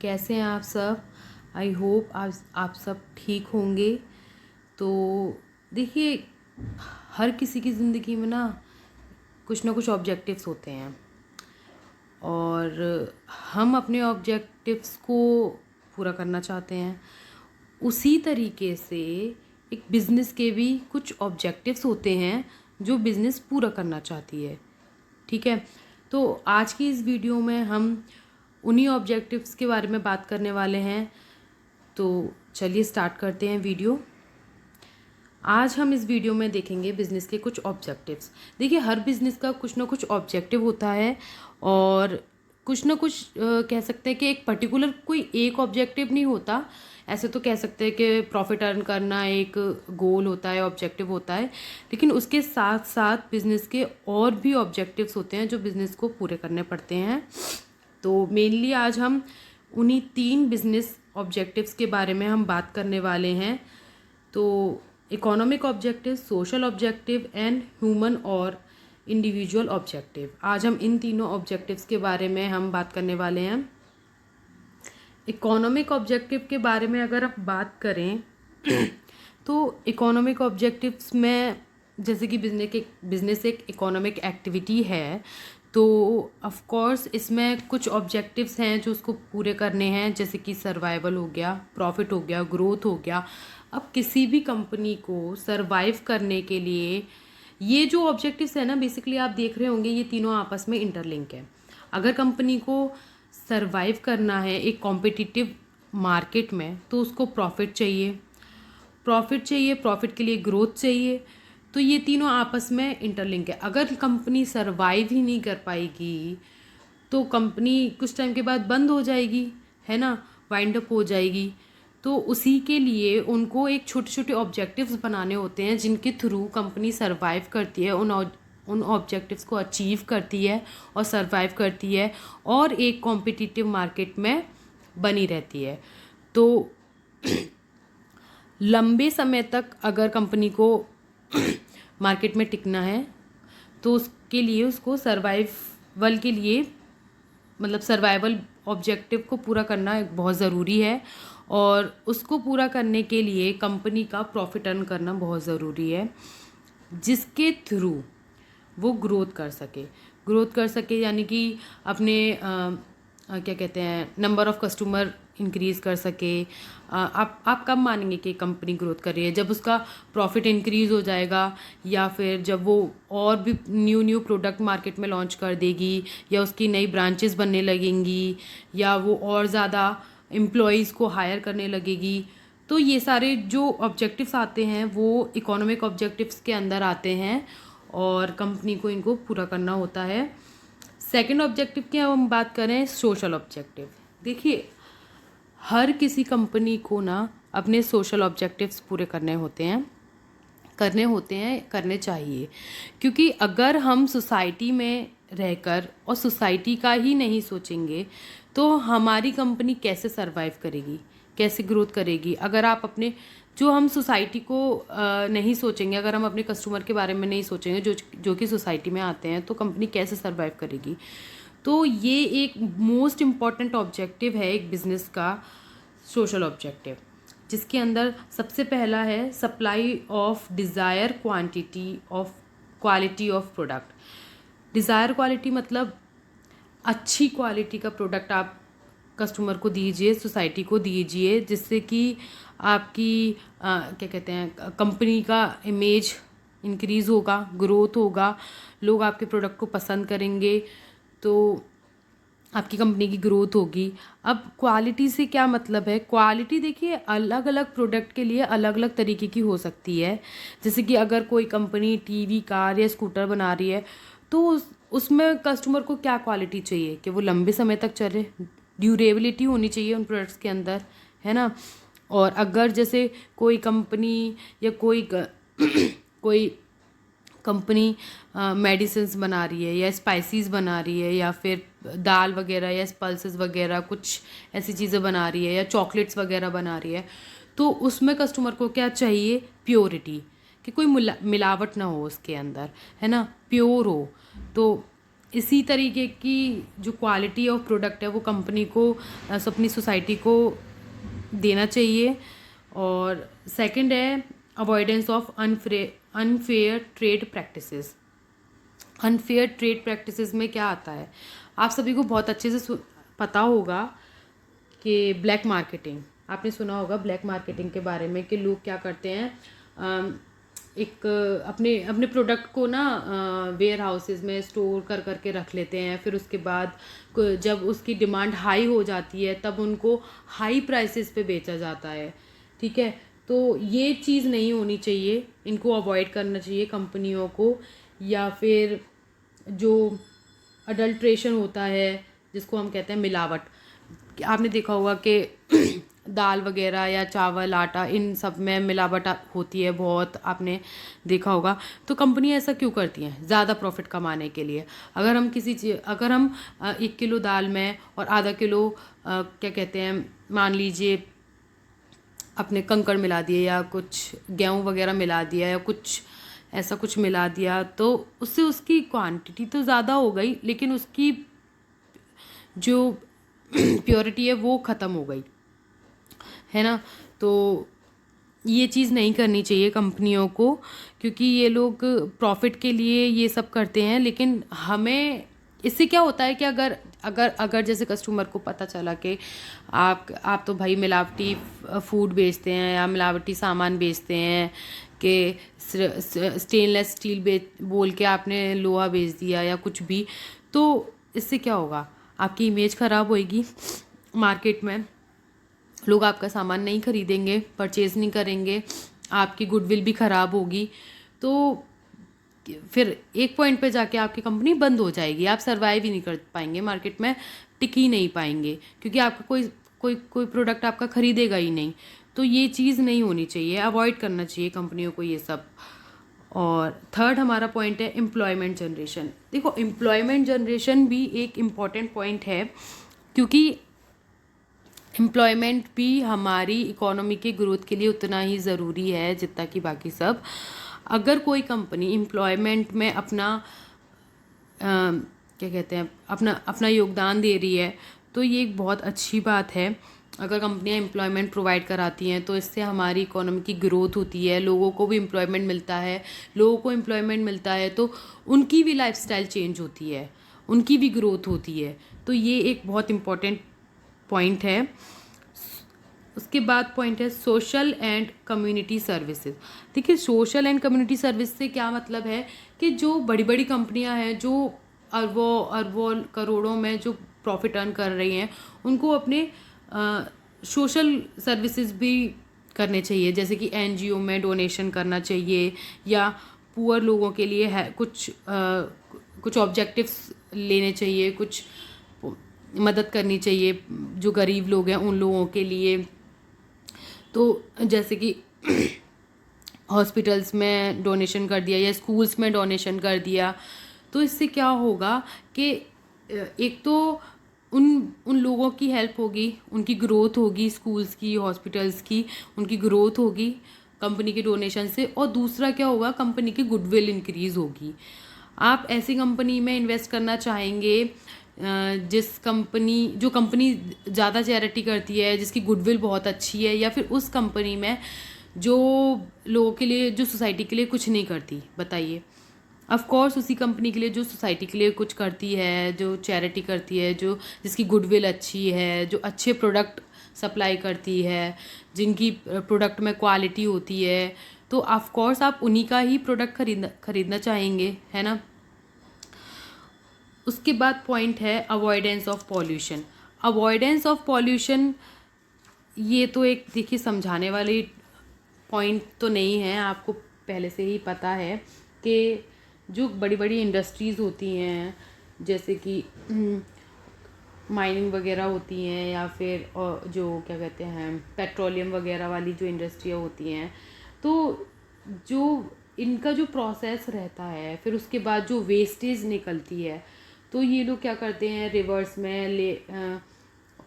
कैसे हैं आप सब। आई होप आप सब ठीक होंगे। तो देखिए, हर किसी की ज़िंदगी में ना कुछ ऑब्जेक्टिव्स होते हैं और हम अपने ऑब्जेक्टिव्स को पूरा करना चाहते हैं। उसी तरीके से एक बिज़नेस के भी कुछ ऑब्जेक्टिव्स होते हैं जो बिज़नेस पूरा करना चाहती है। ठीक है, तो आज की इस वीडियो में हम उन्हीं ऑब्जेक्टिव्स के बारे में बात करने वाले हैं। तो चलिए स्टार्ट करते हैं वीडियो। आज हम इस वीडियो में देखेंगे बिज़नेस के कुछ ऑब्जेक्टिव्स। देखिए, हर बिज़नेस का कुछ ना कुछ ऑब्जेक्टिव होता है और कुछ ना कुछ कह सकते हैं कि एक पर्टिकुलर कोई एक ऑब्जेक्टिव नहीं होता। ऐसे तो कह सकते हैं कि प्रॉफिट अर्न करना एक गोल होता है, ऑब्जेक्टिव होता है, लेकिन उसके साथ साथ बिज़नेस के और भी ऑब्जेक्टिव्स होते हैं जो बिज़नेस को पूरे करने पड़ते हैं। तो मेनली आज हम उन्हीं 3 बिज़नेस ऑब्जेक्टिव्स के बारे में हम बात करने वाले हैं। तो economic objective, social objective and human और इंडिविजुअल ऑब्जेक्टिव। आज हम इन तीनों ऑब्जेक्टिव्स के बारे में हम बात करने वाले हैं। इकोनॉमिक ऑब्जेक्टिव के बारे में अगर आप बात करें तो इकोनॉमिक ऑब्जेक्टिव्स में जैसे कि बिजनेस एक इकोनॉमिक एक्टिविटी है, तो ऑफ कोर्स इसमें कुछ ऑब्जेक्टिव्स हैं जो उसको पूरे करने हैं, जैसे कि सर्वाइवल हो गया, प्रॉफिट हो गया, ग्रोथ हो गया। अब किसी भी कंपनी को सर्वाइव करने के लिए ये जो ऑब्जेक्टिव्स है ना, बेसिकली आप देख रहे होंगे ये तीनों आपस में इंटरलिंक है। अगर कंपनी को सर्वाइव करना है एक कॉम्पिटिटिव मार्केट में, तो उसको प्रॉफिट चाहिए, प्रॉफिट के लिए ग्रोथ चाहिए। तो ये तीनों आपस में इंटरलिंक है। अगर कंपनी सर्वाइव ही नहीं कर पाएगी तो कंपनी कुछ टाइम के बाद बंद हो जाएगी, है ना, वाइंड अप हो जाएगी। तो उसी के लिए उनको एक छोटे छोटे ऑब्जेक्टिव्स बनाने होते हैं जिनके थ्रू कंपनी सर्वाइव करती है, उन ऑब्जेक्टिव्स को अचीव करती है और सर्वाइव करती है और एक कॉम्पिटिटिव मार्केट में बनी रहती है। तो लंबे समय तक अगर कंपनी को मार्केट में टिकना है तो उसके लिए उसको सर्वाइवल के लिए मतलब सर्वाइवल ऑब्जेक्टिव को पूरा करना बहुत ज़रूरी है और उसको पूरा करने के लिए कंपनी का प्रॉफिट अर्न करना बहुत ज़रूरी है, जिसके थ्रू वो ग्रोथ कर सके यानी कि अपने क्या कहते हैं, नंबर ऑफ़ कस्टमर इंक्रीज़ कर सके। आप कब मानेंगे कि कंपनी ग्रोथ कर रही है? जब उसका प्रॉफिट इंक्रीज़ हो जाएगा, या फिर जब वो और भी न्यू प्रोडक्ट मार्केट में लॉन्च कर देगी, या उसकी नई ब्रांचेस बनने लगेंगी, या वो और ज़्यादा एम्प्लॉयज़ को हायर करने लगेगी। तो ये सारे जो ऑब्जेक्टिव्स आते हैं वो इकोनॉमिक ऑब्जेक्टिव्स के अंदर आते हैं और कंपनी को इनको पूरा करना होता है। सेकंड ऑब्जेक्टिव की हम बात करें, सोशल ऑब्जेक्टिव। देखिए, हर किसी कंपनी को ना अपने सोशल ऑब्जेक्टिव्स पूरे करने चाहिए, क्योंकि अगर हम सोसाइटी में रहकर और सोसाइटी का ही नहीं सोचेंगे तो हमारी कंपनी कैसे सरवाइव करेगी, कैसे ग्रोथ करेगी। अगर आप अपने जो हम सोसाइटी को नहीं सोचेंगे, अगर हम अपने कस्टमर के बारे में नहीं सोचेंगे जो कि सोसाइटी में आते हैं, तो कंपनी कैसे सरवाइव करेगी। तो ये एक मोस्ट इम्पॉर्टेंट ऑब्जेक्टिव है एक बिज़नेस का, सोशल ऑब्जेक्टिव, जिसके अंदर सबसे पहला है supply of desire quality of product. Desire quality मतलब अच्छी क्वालिटी का प्रोडक्ट आप कस्टमर को दीजिए, सोसाइटी को दीजिए, जिससे कि आपकी क्या कहते हैं, कंपनी का इमेज इंक्रीज़ होगा, ग्रोथ होगा, लोग आपके प्रोडक्ट को पसंद करेंगे, तो आपकी कंपनी की ग्रोथ होगी। अब क्वालिटी से क्या मतलब है? क्वालिटी देखिए, अलग अलग प्रोडक्ट के लिए अलग अलग तरीके की हो सकती है। जैसे कि अगर कोई कंपनी टीवी, कार या स्कूटर बना रही है, तो उसमें कस्टमर को क्या क्वालिटी चाहिए कि वो लंबे समय तक चले, ड्यूरेबिलिटी होनी चाहिए उन प्रोडक्ट्स के अंदर, है ना। और अगर जैसे कोई कंपनी या कोई कंपनी मेडिसिन्स बना रही है या स्पाइसेस बना रही है या फिर दाल वगैरह या पल्सेस वगैरह कुछ ऐसी चीज़ें बना रही है या चॉकलेट्स वगैरह बना रही है, तो उसमें कस्टमर को क्या चाहिए? प्योरिटी, कि कोई मिलावट ना हो उसके अंदर, है ना, प्योर हो। तो इसी तरीके की जो क्वालिटी ऑफ प्रोडक्ट है वो कंपनी को अपनी सोसाइटी को देना चाहिए। और सेकंड है avoidance of unfair trade practices. Unfair trade practices में क्या आता है, आप सभी को बहुत अच्छे से पता होगा कि ब्लैक मार्केटिंग, आपने सुना होगा ब्लैक मार्केटिंग के बारे में, कि लोग क्या करते हैं, एक अपने अपने प्रोडक्ट को ना वेयर हाउसेज में स्टोर कर करके रख लेते हैं, फिर उसके बाद जब उसकी डिमांड हाई हो जाती है तब उनको हाई प्राइसेस पे बेचा जाता है। ठीक है, तो ये चीज़ नहीं होनी चाहिए, इनको अवॉइड करना चाहिए कंपनियों को। या फिर जो अडल्ट्रेशन होता है जिसको हम कहते हैं मिलावट, आपने देखा होगा कि दाल वगैरह या चावल आटा इन सब में मिलावट होती है बहुत, आपने देखा होगा। तो कंपनी ऐसा क्यों करती हैं, ज़्यादा प्रॉफिट कमाने के लिए। अगर हम 1 किलो दाल में और आधा किलो क्या कहते हैं, मान लीजिए अपने कंकड़ मिला दिए या कुछ गेहूँ वगैरह मिला दिया या कुछ ऐसा कुछ मिला दिया, तो उससे उसकी क्वांटिटी तो ज़्यादा हो गई लेकिन उसकी जो प्योरिटी है वो ख़त्म हो गई, है ना। तो ये चीज़ नहीं करनी चाहिए कंपनियों को, क्योंकि ये लोग प्रॉफिट के लिए ये सब करते हैं। लेकिन हमें इससे क्या होता है कि अगर अगर अगर जैसे कस्टमर को पता चला कि आप तो भाई मिलावटी फूड बेचते हैं या मिलावटी सामान बेचते हैं, कि स्टेनलेस स्टील बोल के आपने लोहा बेच दिया या कुछ भी, तो इससे क्या होगा, आपकी इमेज ख़राब होएगी मार्केट में, लोग आपका सामान नहीं खरीदेंगे, परचेज़ नहीं करेंगे, आपकी गुडविल भी ख़राब होगी। तो फिर एक पॉइंट पे जाके आपकी कंपनी बंद हो जाएगी, आप सर्वाइव ही नहीं कर पाएंगे मार्केट में, टिक ही नहीं पाएंगे, क्योंकि आपका कोई कोई कोई प्रोडक्ट आपका खरीदेगा ही नहीं। तो ये चीज़ नहीं होनी चाहिए, अवॉइड करना चाहिए कंपनियों को ये सब। और थर्ड हमारा पॉइंट है एम्प्लॉयमेंट जनरेशन। देखो, एम्प्लॉयमेंट जनरेशन भी एक इम्पॉर्टेंट पॉइंट है, क्योंकि एम्प्लॉयमेंट भी हमारी इकोनॉमी के ग्रोथ के लिए उतना ही ज़रूरी है जितना कि बाकी सब। अगर कोई कंपनी एम्प्लॉयमेंट में अपना क्या कहते हैं, अपना अपना योगदान दे रही है, तो ये एक बहुत अच्छी बात है। अगर कंपनियां एम्प्लॉयमेंट प्रोवाइड कराती हैं तो इससे हमारी इकोनॉमी की ग्रोथ होती है, लोगों को भी एम्प्लॉयमेंट मिलता है। लोगों को एम्प्लॉयमेंट मिलता है तो उनकी भी लाइफस्टाइल चेंज होती है, उनकी भी ग्रोथ होती है। तो ये एक बहुत इम्पॉर्टेंट पॉइंट है। उसके बाद पॉइंट है सोशल एंड कम्युनिटी सर्विसेज। देखिए, सोशल एंड कम्युनिटी सर्विस से क्या मतलब है कि जो बड़ी बड़ी कंपनियां हैं जो अरबों अरबों करोड़ों में जो प्रॉफिट अर्न कर रही हैं, उनको अपने सोशल सर्विसेज भी करने चाहिए, जैसे कि एनजीओ में डोनेशन करना चाहिए, या पुअर लोगों के लिए है कुछ ऑब्जेक्टिव्स लेने चाहिए, कुछ मदद करनी चाहिए जो गरीब लोग हैं उन लोगों के लिए। तो जैसे कि हॉस्पिटल्स में डोनेशन कर दिया या स्कूल्स में डोनेशन कर दिया, तो इससे क्या होगा कि एक तो उन उन लोगों की हेल्प होगी, उनकी ग्रोथ होगी, स्कूल्स की, हॉस्पिटल्स की, उनकी ग्रोथ होगी कंपनी के डोनेशन से। और दूसरा क्या होगा, कंपनी की गुडविल इंक्रीज़ होगी। आप ऐसी कंपनी में इन्वेस्ट करना चाहेंगे जो कंपनी ज़्यादा चैरिटी करती है, जिसकी गुडविल बहुत अच्छी है, या फिर उस कंपनी में जो लोगों के लिए, जो सोसाइटी के लिए कुछ नहीं करती? बताइए। ऑफ कोर्स उसी कंपनी के लिए जो सोसाइटी के लिए कुछ करती है, जो चैरिटी करती है, जो जिसकी गुडविल अच्छी है, जो अच्छे प्रोडक्ट सप्लाई करती है, जिनकी प्रोडक्ट में क्वालिटी होती है, तो ऑफ कोर्स आप उन्हीं का ही प्रोडक्ट खरीदना चाहेंगे, है ना। उसके बाद पॉइंट है avoidance of pollution. Avoidance of pollution ये तो एक देखिए समझाने वाली पॉइंट तो नहीं है, आपको पहले से ही पता है कि जो बड़ी बड़ी इंडस्ट्रीज़ होती हैं, जैसे कि माइनिंग वगैरह होती हैं, या फिर जो क्या कहते हैं पेट्रोलियम वगैरह वाली जो इंडस्ट्रियाँ होती हैं, तो जो इनका जो प्रोसेस रहता है, फिर उसके बाद जो वेस्टेज निकलती है, तो ये लोग क्या करते हैं, रिवर्स में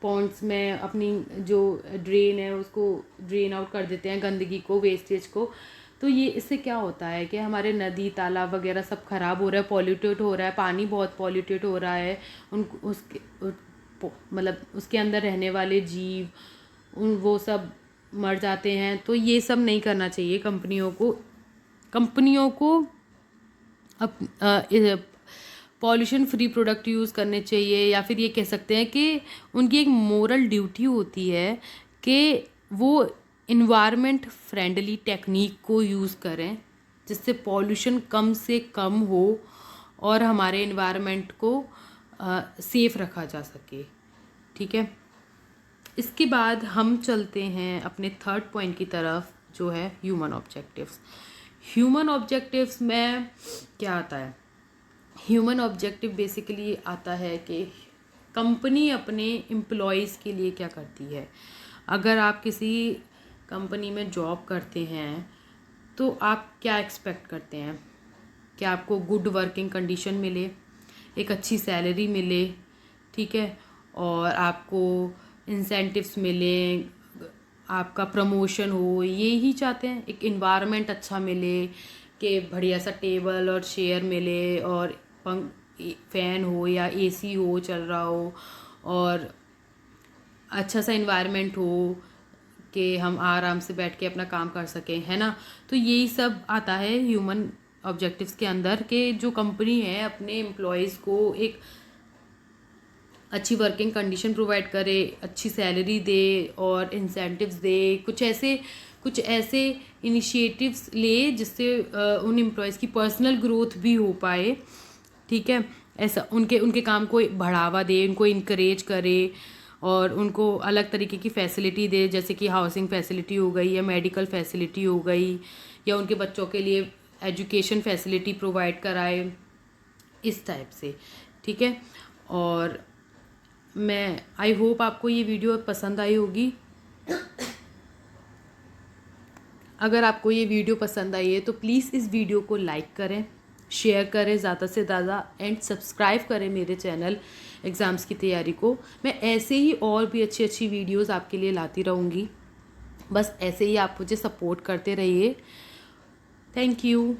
पॉन्ड्स में अपनी जो ड्रेन है उसको ड्रेन आउट कर देते हैं, गंदगी को, वेस्टेज को। तो ये इससे क्या होता है कि हमारे नदी तालाब वगैरह सब ख़राब हो रहा है, पॉल्यूटेड हो रहा है, पानी बहुत पॉल्यूटेड हो रहा है, उन उसके मतलब उसके अंदर रहने वाले जीव वो सब मर जाते हैं। तो ये सब नहीं करना चाहिए कंपनियों को up pollution free product use करने चाहिए, या फिर ये कह सकते हैं कि उनकी एक मोरल ड्यूटी होती है कि वो इन्वायरमेंट फ्रेंडली टेक्निक को यूज़ करें जिससे पॉल्यूशन कम से कम हो और हमारे इन्वायरमेंट को सेफ़ रखा जा सके। ठीक है, इसके बाद हम चलते हैं अपने थर्ड पॉइंट की तरफ, जो है ह्यूमन ऑब्जेक्टिव्स। ह्यूमन ऑब्जेक्टिव्स में क्या आता है? ह्यूमन ऑब्जेक्टिव बेसिकली आता है कि कंपनी अपने एम्प्लॉयज़ के लिए क्या करती है। अगर आप किसी कंपनी में जॉब करते हैं तो आप क्या एक्सपेक्ट करते हैं कि आपको गुड वर्किंग कंडीशन मिले, एक अच्छी सैलरी मिले, ठीक है, और आपको इंसेंटिव्स मिले, आपका प्रमोशन हो, ये ही चाहते हैं। एक इन्वायरमेंट अच्छा मिले कि बढ़िया सा टेबल और चेयर मिले और फैन हो या एसी हो चल रहा हो और अच्छा सा इन्वायरमेंट हो कि हम आराम से बैठ के अपना काम कर सकें, है ना। तो यही सब आता है ह्यूमन ऑब्जेक्टिव्स के अंदर कि जो कंपनी है अपने एम्प्लॉयज़ को एक अच्छी वर्किंग कंडीशन प्रोवाइड करे, अच्छी सैलरी दे और इंसेंटिव्स दे, कुछ ऐसे इनिशिएटिव्स ले जिससे उन एम्प्लॉयज़ की पर्सनल ग्रोथ भी हो पाए। ठीक है, ऐसा उनके काम को बढ़ावा दे, उनको इनकरेज करे और उनको अलग तरीके की फैसिलिटी दे, जैसे कि हाउसिंग फैसिलिटी हो गई या मेडिकल फैसिलिटी हो गई, या उनके बच्चों के लिए एजुकेशन फैसिलिटी प्रोवाइड कराए, इस टाइप से। ठीक है, और आई होप आपको ये वीडियो पसंद आई होगी। अगर आपको ये वीडियो पसंद आई है तो प्लीज़ इस वीडियो को लाइक करें, शेयर करें ज़्यादा से ज़्यादा एंड सब्सक्राइब करें मेरे चैनल एग्ज़ाम्स की तैयारी को। मैं ऐसे ही और भी अच्छी अच्छी वीडियोस आपके लिए लाती रहूँगी। बस ऐसे ही आप मुझे सपोर्ट करते रहिए। Thank you.